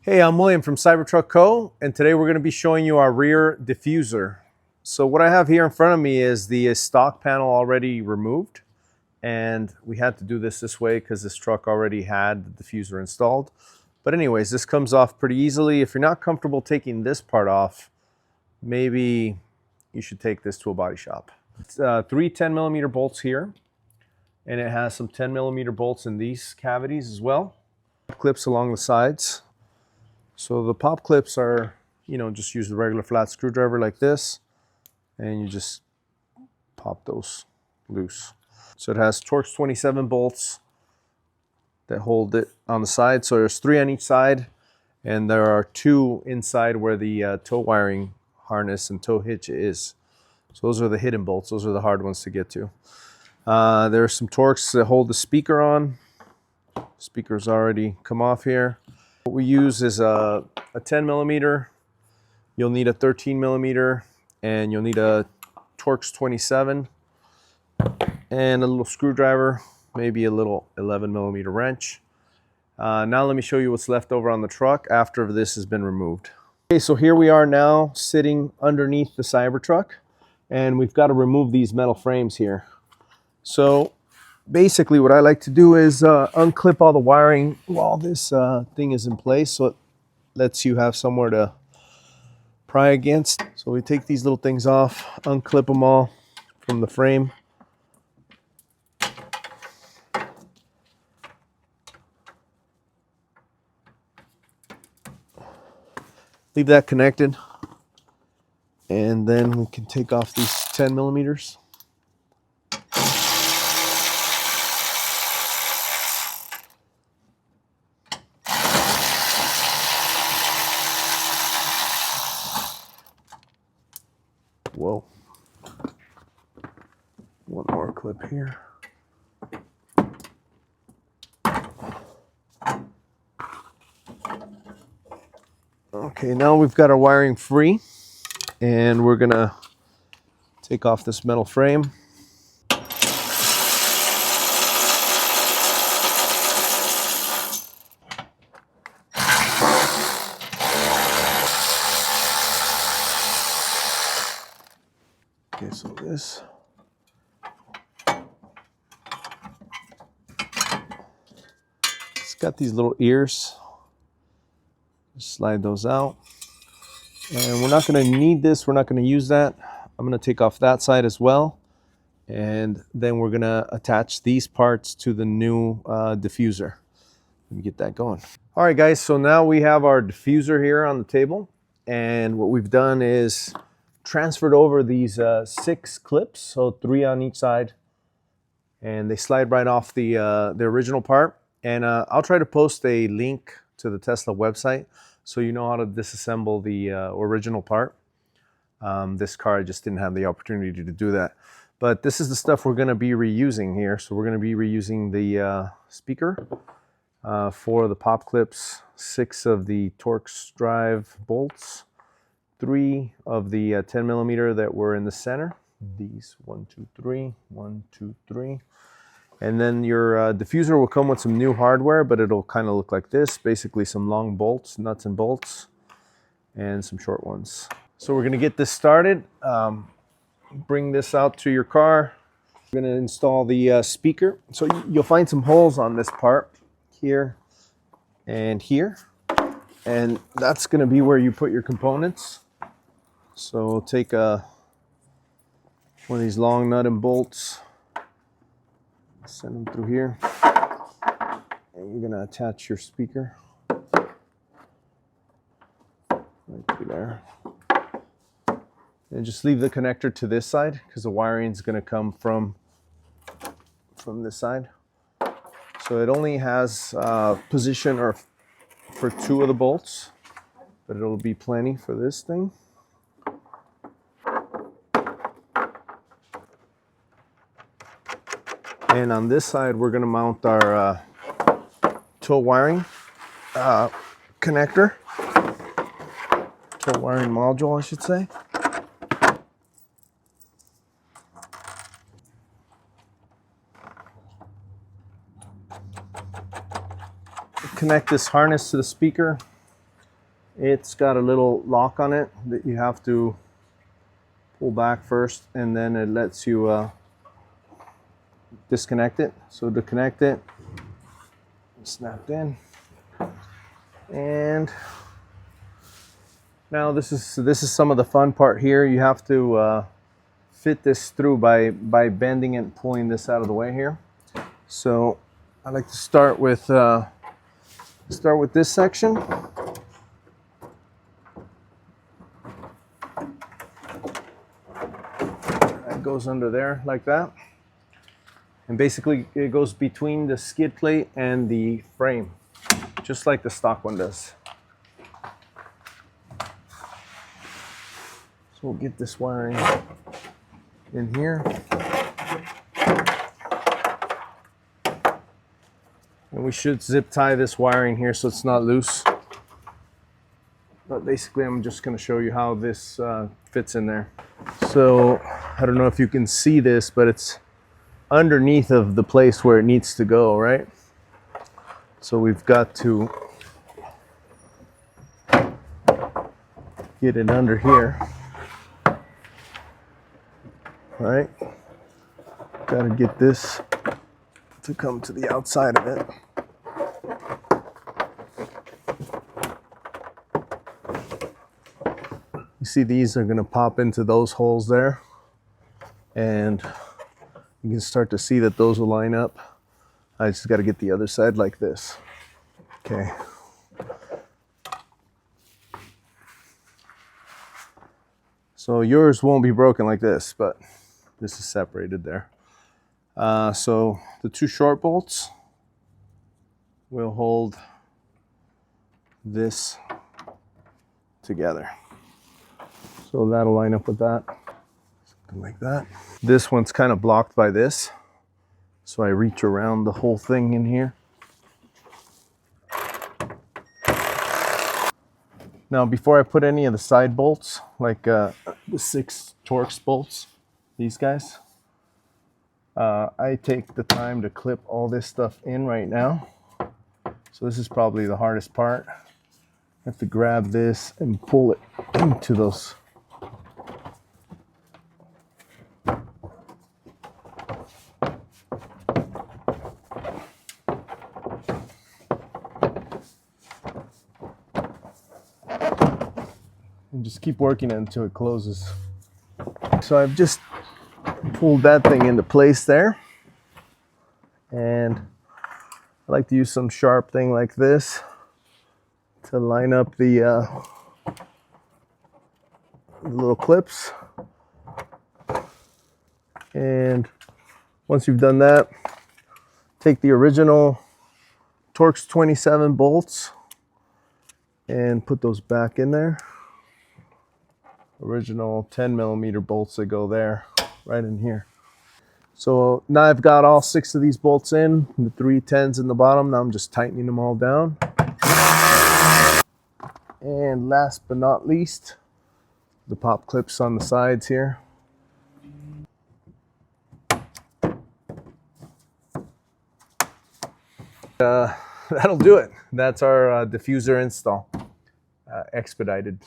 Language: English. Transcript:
Hey, I'm William from CYBERTRUCKco, and today we're going to be showing you our rear diffuser. So what I have here in front of me is the stock panel already removed, and we had to do this way because this truck already had the diffuser installed. But anyways, this comes off pretty easily. If you're not comfortable taking this part off, maybe you should take this to a body shop. It's three 10mm bolts here, and it has some 10mm bolts in these cavities as well. Clips along the sides. So the pop clips are, just use the regular flat screwdriver like this, and you just pop those loose. So it has Torx 27 bolts that hold it on the side. So there's 3 on each side, and there are 2 inside where the tow wiring harness and tow hitch is. So those are the hidden bolts. Those are the hard ones to get to. There's some Torx that hold the speaker on. Speaker's already come off here. What we use is a 10mm, you'll need a 13mm, and you'll need a Torx 27, and a little screwdriver, maybe a little 11mm wrench. Now let me show you what's left over on the truck after this has been removed. Okay, so here we are now sitting underneath the Cybertruck, and we've got to remove these metal frames here. So basically what I like to do is unclip all the wiring while this thing is in place, so it lets you have somewhere to pry against. So we take these little things off, unclip them all from the frame. Leave that connected, and then we can take off these 10mm. Whoa. One more clip here. Okay, now we've got our wiring free, and we're gonna take off this metal frame. Okay, so this. It's got these little ears. Just slide those out. And we're not going to need this. We're not going to use that. I'm going to take off that side as well. And then we're going to attach these parts to the new diffuser. Let me get that going. All right, guys. So now we have our diffuser here on the table. And what we've done is transferred over these 6 clips, so 3 on each side, and they slide right off the original part. And I'll try to post a link to the Tesla website so you know how to disassemble the original part. This car, I just didn't have the opportunity to do that. But this is the stuff we're going to be reusing here. So we're going to be reusing the speaker, 4 of the pop clips, 6 of the Torx drive bolts, 3 of the 10mm that were in the center. These 1, 2, 3, 1, 2, 3. And then your diffuser will come with some new hardware, but it'll kind of look like this. Basically some long bolts, nuts and bolts, and some short ones. So we're going to get this started. Bring this out to your car. We're going to install the speaker. So you'll find some holes on this part here and here. And that's going to be where you put your components. So take one of these long nut and bolts, send them through here, and you're going to attach your speaker right through there. And just leave the connector to this side because the wiring is going to come from this side. So it only has position for 2 of the bolts, but it'll be plenty for this thing. And on this side, we're going to mount our tow wiring connector, tow wiring module, I should say. Connect this harness to the speaker. It's got a little lock on it that you have to pull back first, and then it lets you disconnect it. So to connect it, snapped in, and now this is some of the fun part here. You have to fit this through by bending it and pulling this out of the way here. So I like to start with this section. That goes under there like that. And basically it goes between the skid plate and the frame, just like the stock one does. So we'll get this wiring in here. And we should zip tie this wiring here so it's not loose. But basically I'm just going to show you how this fits in there. So I don't know if you can see this, but it's underneath of the place where it needs to go, right? So we've got to get it under here. All right, got to get this to come to the outside of it. You see these are going to pop into those holes there, and you can start to see that those will line up. I just got to get the other side like this. Okay. So yours won't be broken like this, but this is separated there. So the two short bolts will hold this together. So that'll line up with that, something like that. This one's kind of blocked by this, so I reach around the whole thing in here. Now before I put any of the side bolts, like the 6 Torx bolts, these guys, I take the time to clip all this stuff in right now. So this is probably the hardest part. I have to grab this and pull it into those. And just keep working it until it closes. So I've just pulled that thing into place there, and I like to use some sharp thing like this to line up the little clips. And once you've done that, take the original Torx 27 bolts and put those back in there. Original 10mm bolts that go there, right in here. So now I've got all 6 of these bolts in, the 3 10s in the bottom. Now I'm just tightening them all down. And last but not least, the pop clips on the sides here. That'll do it. That's our diffuser install. Expedited.